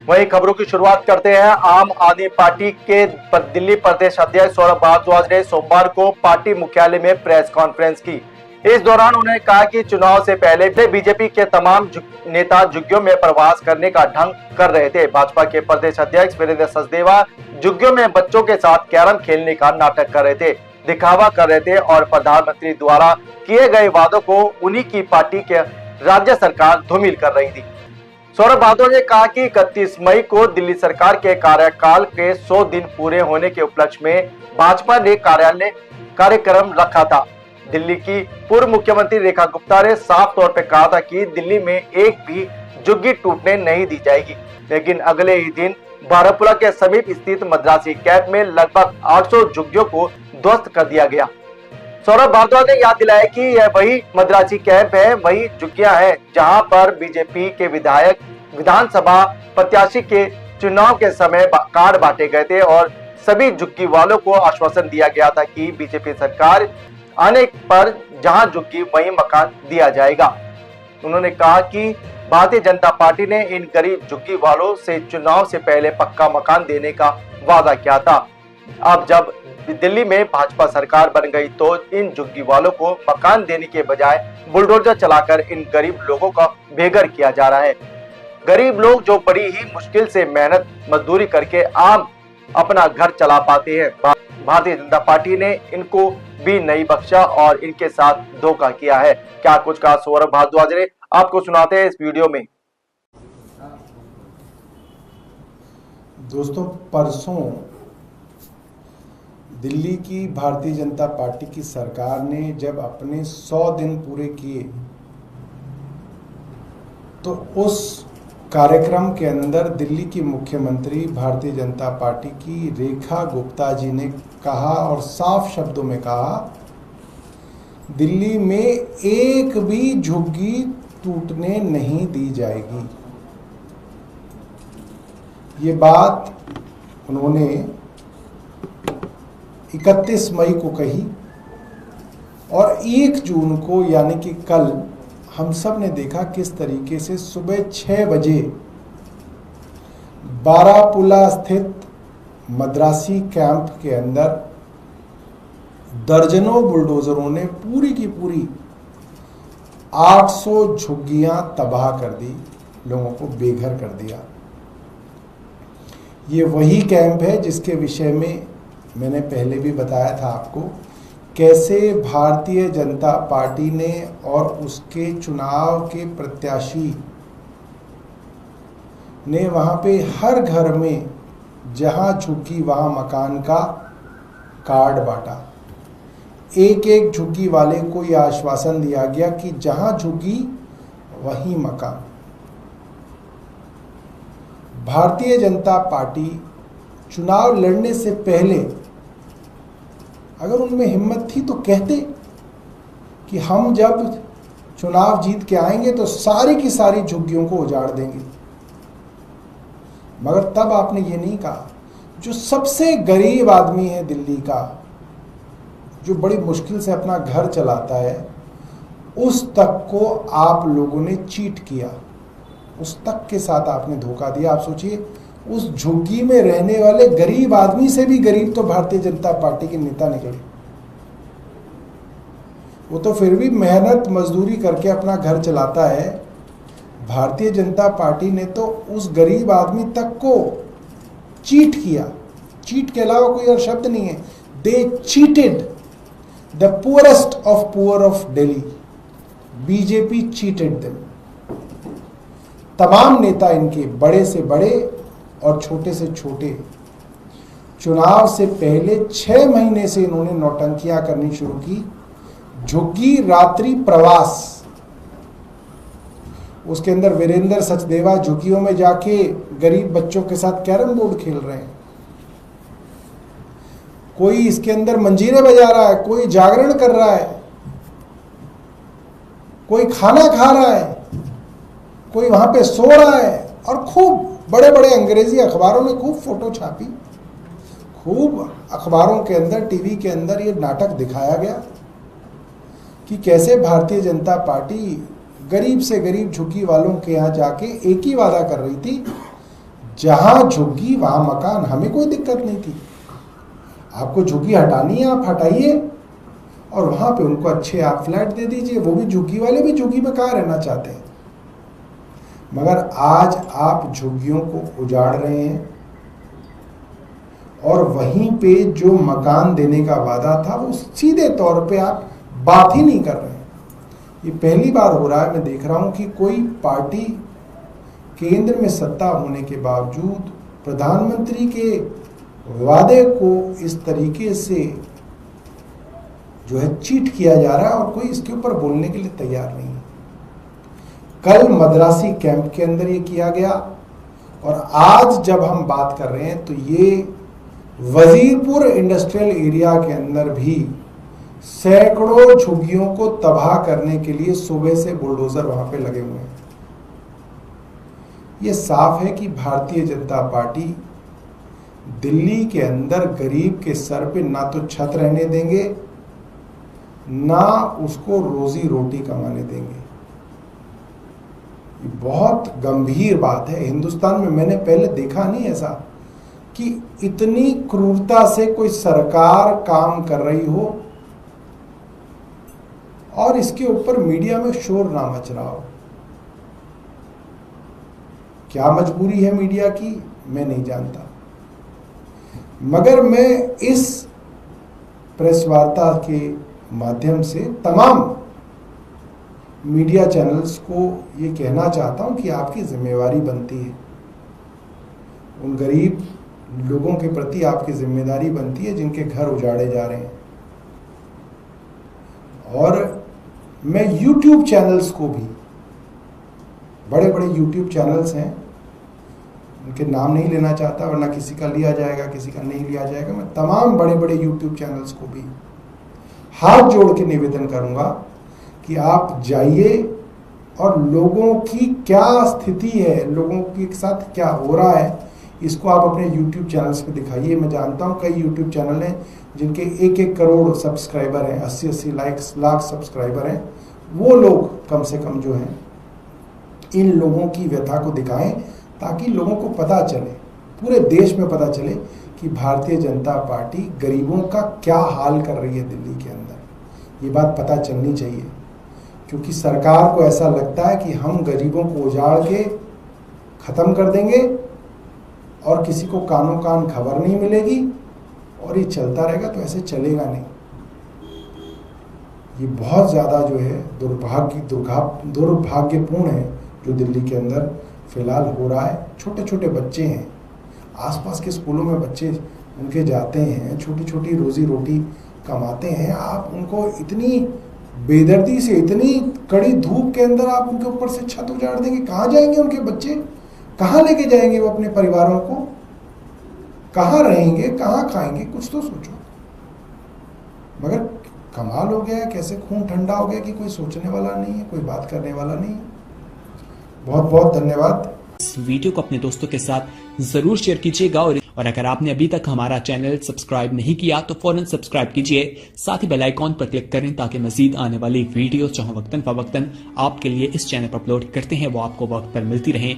वहीं खबरों की शुरुआत करते हैं। आम आदमी पार्टी के दिल्ली प्रदेश अध्यक्ष सौरभ भारद्वाज ने सोमवार को पार्टी मुख्यालय में प्रेस कॉन्फ्रेंस की। इस दौरान उन्होंने कहा कि चुनाव से पहले बीजेपी के तमाम नेता झुग्गियों में प्रवास करने का ढंग कर रहे थे। भाजपा के प्रदेश अध्यक्ष वीरेंद्र सचदेवा झुग्गियों में बच्चों के साथ कैरम खेलने का नाटक कर रहे थे, दिखावा कर रहे थे और प्रधानमंत्री द्वारा किए गए वादों को उन्हीं की पार्टी के राज्य सरकार धूमिल कर रही थी। सौरभ भारद्वाज ने कहा कि 31 मई को दिल्ली सरकार के कार्यकाल के 100 दिन पूरे होने के उपलक्ष्य में भाजपा ने कार्यक्रम रखा था। दिल्ली की पूर्व मुख्यमंत्री रेखा गुप्ता ने साफ तौर पर कहा था कि दिल्ली में एक भी झुग्गी टूटने नहीं दी जाएगी, लेकिन अगले ही दिन बारापुला के समीप स्थित मद्रासी कैंप में लगभग 800 झुग्गियों को ध्वस्त कर दिया गया। सौरभ भारद्वाज ने याद दिलाया कि यह वही मद्रासी कैंप है, वही झुग्गियां हैं जहां पर बीजेपी के विधायक विधानसभा प्रत्याशी के चुनाव के समय कार्ड बांटे गए थे और सभी झुग्गी वालों को आश्वासन दिया गया था कि बीजेपी सरकार आने पर जहां झुग्गी वहीं मकान दिया जाएगा। उन्होंने कहा कि भारतीय जनता पार्टी ने इन गरीब झुग्गी वालों से चुनाव से पहले पक्का मकान देने का वादा किया था। अब जब दिल्ली में भाजपा सरकार बन गई तो इन झुग्गी वालों को मकान देने के बजाय बुलडोजर चलाकर इन गरीब लोगों का बेघर किया जा रहा है। गरीब लोग जो बड़ी ही मुश्किल से मेहनत मजदूरी करके आम अपना घर चला पाते हैं, भारतीय जनता पार्टी ने इनको भी नहीं बख्शा और इनके साथ धोखा किया है। क्या कुछ कहा सौरभ भारद्वाज ने, आपको सुनाते हैं इस वीडियो में। दोस्तों, परसों दिल्ली की भारतीय जनता पार्टी की सरकार ने जब अपने 100 दिन पूरे किए तो उस कार्यक्रम के अंदर दिल्ली की मुख्यमंत्री भारतीय जनता पार्टी की रेखा गुप्ता जी ने कहा और साफ शब्दों में कहा, दिल्ली में एक भी झुग्गी टूटने नहीं दी जाएगी। ये बात उन्होंने 31 मई को कही और 1 जून को यानी कि कल हम सब ने देखा किस तरीके से सुबह 6 बजे बारापुला स्थित मद्रासी कैंप के अंदर दर्जनों बुलडोजरों ने पूरी की पूरी 800 झुग्गियां तबाह कर दी, लोगों को बेघर कर दिया। ये वही कैंप है जिसके विषय में मैंने पहले भी बताया था आपको, कैसे भारतीय जनता पार्टी ने और उसके चुनाव के प्रत्याशी ने वहाँ पे हर घर में जहाँ झुग्गी वहाँ मकान का कार्ड बांटा। एक एक झुग्गी वाले को यह आश्वासन दिया गया कि जहाँ झुग्गी वहीं मकान। भारतीय जनता पार्टी चुनाव लड़ने से पहले अगर उनमें हिम्मत थी तो कहते कि हम जब चुनाव जीत के आएंगे तो सारी की सारी झुग्गियों को उजाड़ देंगे, मगर तब आपने ये नहीं कहा। जो सबसे गरीब आदमी है दिल्ली का, जो बड़ी मुश्किल से अपना घर चलाता है, उस तक को आप लोगों ने चीट किया, उस तक के साथ आपने धोखा दिया। आप सोचिए, उस झुग्गी में रहने वाले गरीब आदमी से भी गरीब तो भारतीय जनता पार्टी के नेता निकले। वो तो फिर भी मेहनत मजदूरी करके अपना घर चलाता है। भारतीय जनता पार्टी ने तो उस गरीब आदमी तक को चीट किया। चीट के अलावा कोई और शब्द नहीं है। They cheated the poorest of poor of Delhi. BJP cheated them. तमाम नेता इनके, बड़े से बड़े और छोटे से छोटे, चुनाव से पहले 6 महीने से इन्होंने नौटंकियां करनी शुरू की। झुग्गी रात्रि प्रवास, उसके अंदर वीरेंद्र सचदेवा झुग्गियों में जाके गरीब बच्चों के साथ कैरम बोर्ड खेल रहे हैं। कोई इसके अंदर मंजीरे बजा रहा है, कोई जागरण कर रहा है, कोई खाना खा रहा है, कोई वहां पे सो रहा है। और खूब बड़े बड़े अंग्रेजी अखबारों में खूब फोटो छापी, खूब अखबारों के अंदर, टीवी के अंदर ये नाटक दिखाया गया कि कैसे भारतीय जनता पार्टी गरीब से गरीब झुग्गी वालों के यहाँ जाके एक ही वादा कर रही थी, जहां झुग्गी वहां मकान, हमें कोई दिक्कत नहीं थी। आपको झुग्गी हटानी है आप हटाइए, और वहां पे उनको अच्छे आप फ्लैट दे दीजिए। वो भी झुग्गी वाले भी झुग्गी में कहाँ रहना चाहते हैं। मगर आज आप झुग्गियों को उजाड़ रहे हैं और वहीं पे जो मकान देने का वादा था वो सीधे तौर पे आप बात ही नहीं कर रहे हैं। ये पहली बार हो रहा है, मैं देख रहा हूं कि कोई पार्टी केंद्र में सत्ता होने के बावजूद प्रधानमंत्री के वादे को इस तरीके से जो है चीट किया जा रहा है और कोई इसके ऊपर बोलने के लिए तैयार नहीं है। कल मद्रासी कैंप के अंदर ये किया गया और आज जब हम बात कर रहे हैं तो ये वजीरपुर इंडस्ट्रियल एरिया के अंदर भी सैकड़ों झुग्गियों को तबाह करने के लिए सुबह से बुलडोजर वहां पे लगे हुए हैं। ये साफ है कि भारतीय जनता पार्टी दिल्ली के अंदर गरीब के सर पे ना तो छत रहने देंगे, ना उसको रोजी रोटी कमाने देंगे। ये बहुत गंभीर बात है। हिंदुस्तान में मैंने पहले देखा नहीं ऐसा कि इतनी क्रूरता से कोई सरकार काम कर रही हो और इसके ऊपर मीडिया में शोर ना मच रहा हो। क्या मजबूरी है मीडिया की, मैं नहीं जानता। मगर मैं इस प्रेस वार्ता के माध्यम से तमाम मीडिया चैनल्स को ये कहना चाहता हूं कि आपकी जिम्मेवारी बनती है, उन गरीब लोगों के प्रति आपकी जिम्मेदारी बनती है जिनके घर उजाड़े जा रहे हैं। और मैं YouTube चैनल्स को भी, बड़े बड़े YouTube चैनल्स हैं, उनके नाम नहीं लेना चाहता वरना किसी का लिया जाएगा किसी का नहीं लिया जाएगा। मैं तमाम बड़े बड़े YouTube चैनल्स को भी हाथ जोड़ के निवेदन करूंगा कि आप जाइए और लोगों की क्या स्थिति है, लोगों के साथ क्या हो रहा है, इसको आप अपने YouTube चैनल्स पे दिखाइए। मैं जानता हूँ कई YouTube चैनल हैं जिनके 1-1 करोड़ सब्सक्राइबर हैं, 80-80 लाख सब्सक्राइबर हैं। वो लोग कम से कम जो हैं इन लोगों की व्यथा को दिखाएं ताकि लोगों को पता चले, पूरे देश में पता चले कि भारतीय जनता पार्टी गरीबों का क्या हाल कर रही है दिल्ली के अंदर। ये बात पता चलनी चाहिए, क्योंकि सरकार को ऐसा लगता है कि हम गरीबों को उजाड़ के ख़त्म कर देंगे और किसी को कानों कान खबर नहीं मिलेगी और ये चलता रहेगा। तो ऐसे चलेगा नहीं। ये बहुत ज़्यादा जो है दुर्भाग्यपूर्ण है जो दिल्ली के अंदर फिलहाल हो रहा है। छोटे छोटे बच्चे हैं, आसपास के स्कूलों में बच्चे उनके जाते हैं, छोटी छोटी रोजी रोटी कमाते हैं। आप उनको इतनी बेदर्दी से, इतनी कड़ी धूप के अंदर आप उनके ऊपर से छत उजाड़ देंगे। कहाँ जाएंगे उनके बच्चे, कहाँ लेके जाएंगे वो अपने परिवारों को, कहाँ रहेंगे, कहाँ खाएंगे, कुछ तो सोचो। मगर कमाल हो गया है, कैसे खून ठंडा हो गया कि कोई सोचने वाला नहीं है, कोई बात करने वाला नहीं है। बहुत बहुत धन्यवाद। इस वीडियो को अपने दोस्तों के साथ जरूर शेयर कीजिएगा और अगर आपने अभी तक हमारा चैनल सब्सक्राइब नहीं किया तो फौरन सब्सक्राइब कीजिए, साथ ही बेल आइकॉन पर क्लिक करें ताकि मजीद आने वाली वीडियो जो वक्तन फवक्तन आपके लिए इस चैनल पर अपलोड करते हैं वो आपको वक्त पर मिलती रहे।